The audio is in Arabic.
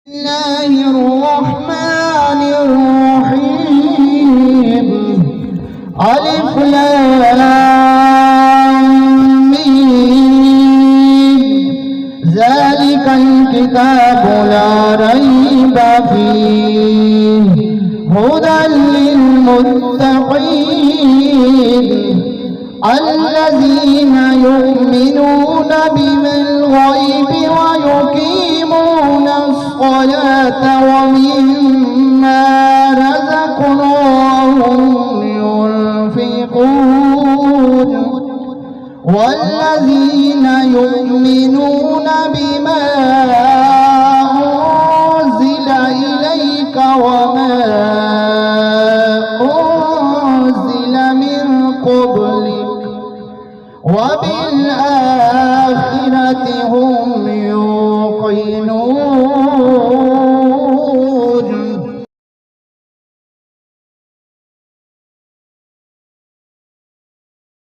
الله الرحمن الرحيم ألف لام ميم ذلك الكتاب لا ريب فيه هدى للمتقين الذين يؤمنون بالغيب ويقيمون الصلاة ومما